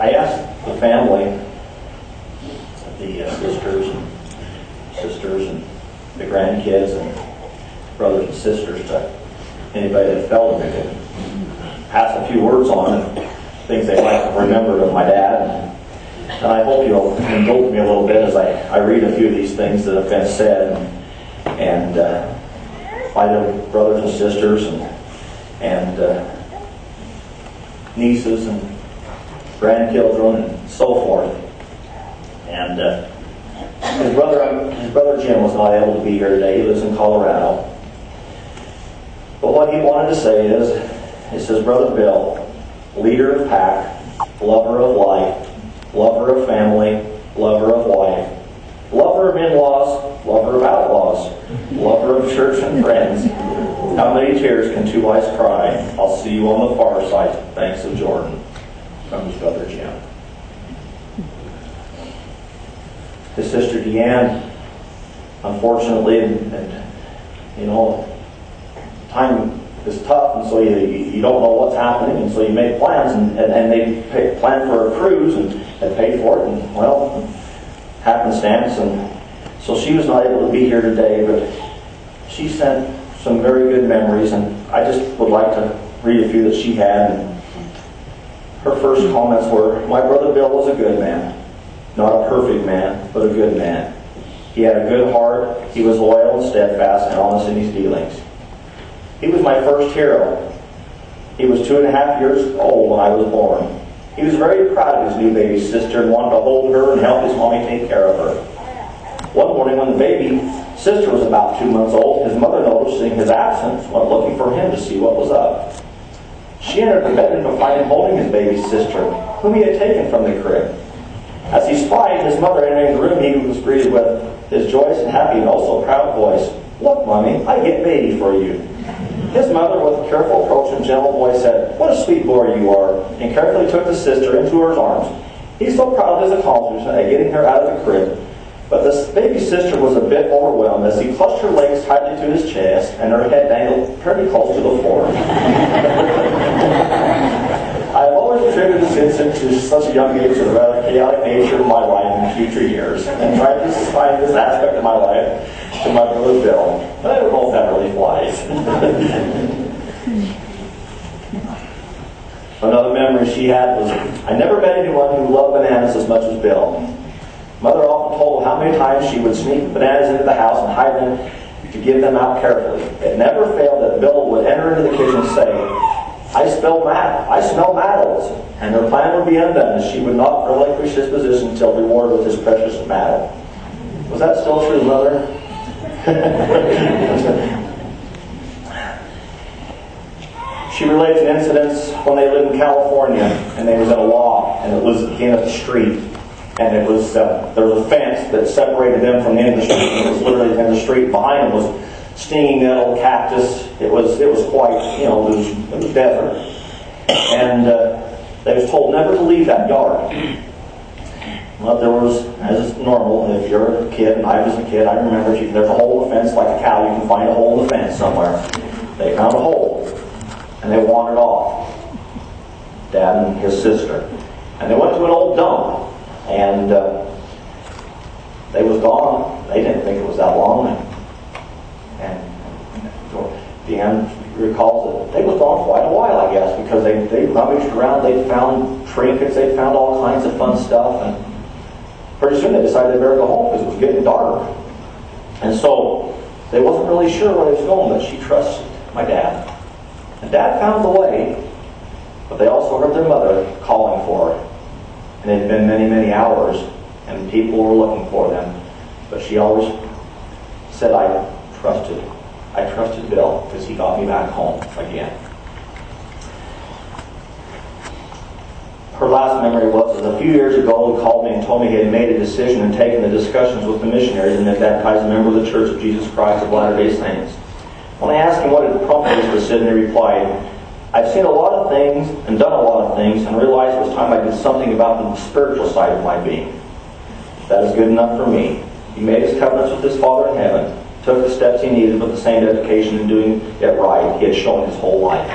I asked the family, the sisters and the grandkids and brothers and sisters, to anybody that felt it, could pass a few words on and things they might have remembered of my dad. And I hope you'll indulge me a little bit as I read a few of these things that have been said and by the brothers and sisters and nieces and grandchildren and so forth. And his brother Jim was not able to be here today. He lives in Colorado. But what he wanted to say is, it says, Brother Bill, leader of pack, lover of life, lover of family, lover of wife, lover of in-laws, lover of outlaws, lover of church and friends. How many tears can two eyes cry? I'll see you on the far side. Thanks of Jordan. From his brother Jim. His sister Deanne, unfortunately, and you know, time is tough, and so you don't know what's happening, and so you make plans, and they plan for a cruise, and they pay for it, and well, happenstance, and so she was not able to be here today, but she sent some very good memories, and I just would like to read a few that she had. And her first comments were, my brother Bill was a good man. Not a perfect man, but a good man. He had a good heart. He was loyal and steadfast and honest in his dealings. He was my first hero. He was 2.5 years old when I was born. He was very proud of his new baby sister and wanted to hold her and help his mommy take care of her. One morning when the baby sister was about 2 months old, his mother, noticing his absence, went looking for him to see what was up. She entered the bedroom to find him holding his baby sister, whom he had taken from the crib. As he spied his mother entering the room, he was greeted with his joyous and happy and also proud voice. Look, Mommy, I get baby for you. His mother, with a careful approach and gentle voice, said, what a sweet boy you are, and carefully took the sister into her arms. He's so proud of his accomplishment at getting her out of the crib. But the baby sister was a bit overwhelmed as he clutched her legs tightly to his chest and her head dangled pretty close to the floor. I've always attributed this incident to such a young age to the rather chaotic nature of my life in future years and tried to find this aspect of my life to my brother Bill. But I don't know if that really flies. Another memory she had was, I never met anyone who loved bananas as much as Bill. Mother often told how many times she would sneak bananas into the house and hide them to give them out carefully. It never failed that Bill would enter into the kitchen and say, I smell mattles, and her plan would be undone as she would not relinquish his position until rewarded with his precious mattle. Was that still true, Mother? She relates incidents when they lived in California, and they was at a law, and it was at the end of the street. And it was there was a fence that separated them from the end of the street. And it was literally the end of the street. Behind them was stinging nettle, cactus. It was quite, it was desert. And they was told never to leave that yard. Well, there was, as is normal, if you're a kid, and I was a kid, I remember there's a hole in the fence like a cow. You can find a hole in the fence somewhere. They found a hole, and they wandered off. Dad and his sister, and they went to an old dump. And they was gone. They didn't think it was that long. And Deanne recalls that they was gone quite a while, I guess, because they rummaged around. They found trinkets. They found all kinds of fun stuff. And pretty soon they decided they better go home because it was getting dark. And so they wasn't really sure where they was going, but she trusted my dad. And Dad found the way, but they also heard their mother calling for her. And it had been many, many hours, and people were looking for them. But she always said, I trusted Bill, because he got me back home again. Her last memory was that a few years ago he called me and told me he had made a decision and taken the discussions with the missionaries and had baptized a member of the Church of Jesus Christ of Latter-day Saints. When I asked him what had prompted his decision, he replied, I've seen a lot of things and done a lot of things and realized it was time I did something about the spiritual side of my being. That is good enough for me. He made his covenants with his Father in heaven, took the steps he needed with the same dedication in doing it right he had shown his whole life.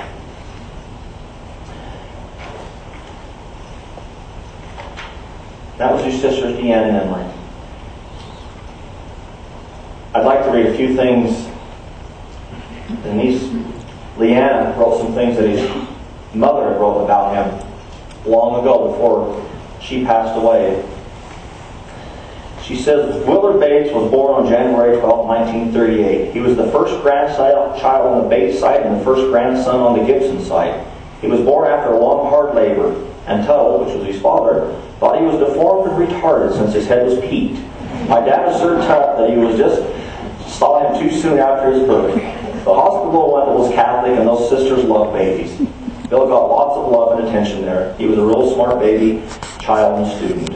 That was your sister Deanne and Emily. I'd like to read a few things. And Leanna wrote some things that his mother had wrote about him long ago before she passed away. She says, Willard Bates was born on January 12, 1938. He was the first grandchild on the Bates side and the first grandson on the Gibson side. He was born after a long, hard labor, and Tuttle, which was his father, thought he was deformed and retarded since his head was peaked. My dad assured Tuttle that he was just saw him too soon after his birth. The hospital was Catholic, and those sisters loved babies. Bill got lots of love and attention there. He was a real smart baby, child, and student.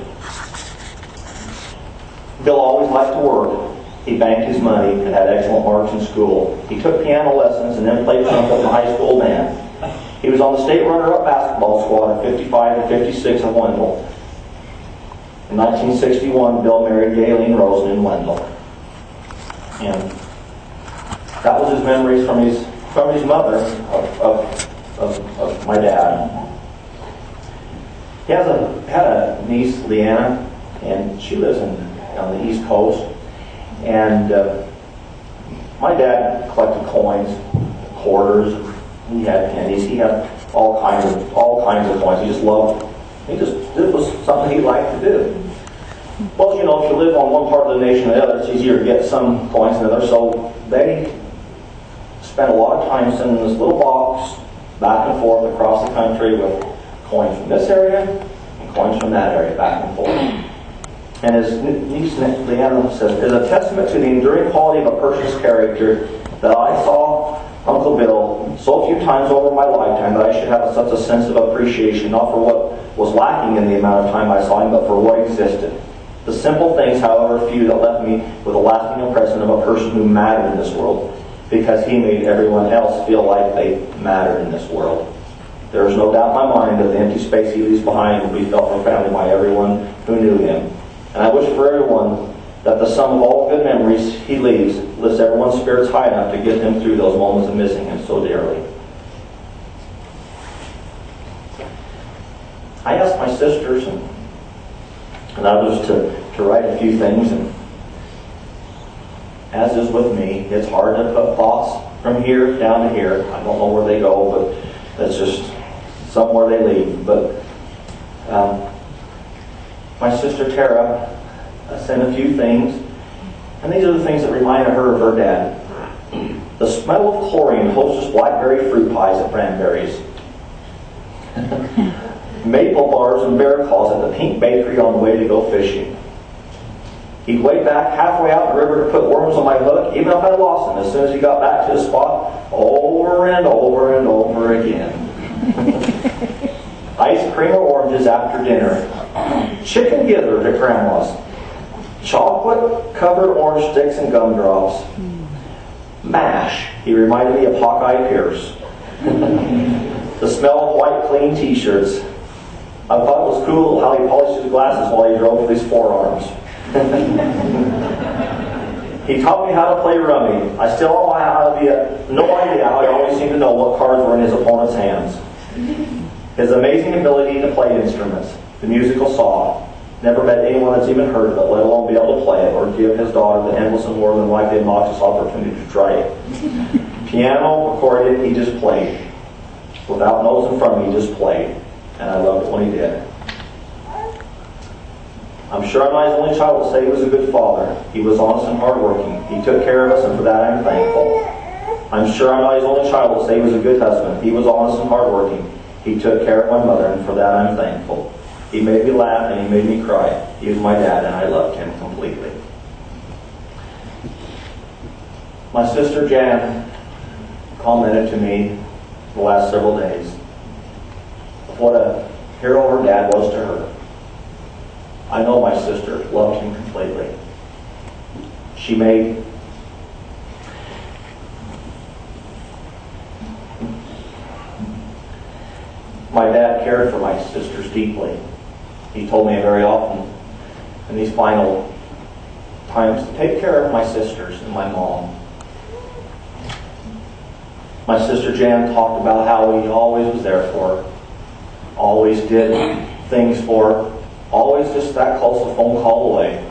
Bill always liked to work. He banked his money and had excellent marks in school. He took piano lessons and then played trumpet in the high school band. He was on the state runner-up basketball squad at 55 and 56 of Wendell. In 1961, Bill married Gayleen Rosen in Wendell. And that was his memories from his mother of my dad. He had a niece, Leanna, and she lives on the East Coast. And my dad collected coins, quarters. He had pennies. He had all kinds of coins. He just loved. It was something he liked to do. Well, you know, if you live on one part of the nation or the other, it's easier to get some coins than others. So they spent a lot of time sending this little box back and forth across the country with coins from this area and coins from that area, back and forth. And his niece, Leanna, says, "It is a testament to the enduring quality of a person's character that I saw Uncle Bill so few times over my lifetime that I should have such a sense of appreciation, not for what was lacking in the amount of time I saw him, but for what existed. The simple things, however few, that left me with a lasting impression of a person who mattered in this world, because he made everyone else feel like they mattered in this world. There is no doubt in my mind that the empty space he leaves behind will be felt profoundly by everyone who knew him. And I wish for everyone that the sum of all good memories he leaves lifts everyone's spirits high enough to get them through those moments of missing him so dearly." I asked my sisters and others to write a few things, and as is with me, it's hard to put thoughts from here down to here. I don't know where they go, but that's just somewhere they lead. But my sister Tara sent a few things, and these are the things that reminded her of her dad. The smell of chlorine hostess blackberry fruit pies at Branberry's. Maple bars and bear calls at the Pink Bakery on the way to go fishing. He'd wade back halfway out the river to put worms on my hook, even if I lost them, as soon as he got back to his spot, over and over and over again. Ice cream or oranges after dinner. Chicken gizzard at Grandma's. Chocolate-covered orange sticks and gumdrops. MASH. He reminded me of Hawkeye Pierce. The smell of white, clean T-shirts. I thought it was cool how he polished his glasses while he drove with his forearms. He taught me how to play rummy. I still don't have no idea how he always seemed to know what cards were in his opponent's hands. His amazing ability to play instruments, the musical saw. Never met anyone that's even heard of it, let alone be able to play it, or give his daughter the endless and more than likely obnoxious opportunity to try it. Piano, accordion, he just played. Without notes in front of me, he just played. And I loved it when he did. I'm sure I'm not his only child to say he was a good father. He was honest and hardworking. He took care of us, and for that I'm thankful. I'm sure I'm not his only child to say he was a good husband. He was honest and hardworking. He took care of my mother, and for that I'm thankful. He made me laugh, and he made me cry. He was my dad, and I loved him completely. My sister Jan commented to me the last several days of what a hero her dad was to her. I know my sister loved him completely. She made my dad cared for my sisters deeply. He told me very often in these final times to take care of my sisters and my mom. My sister Jan talked about how he always was there for her, always did things for her, always just that close, a phone call away.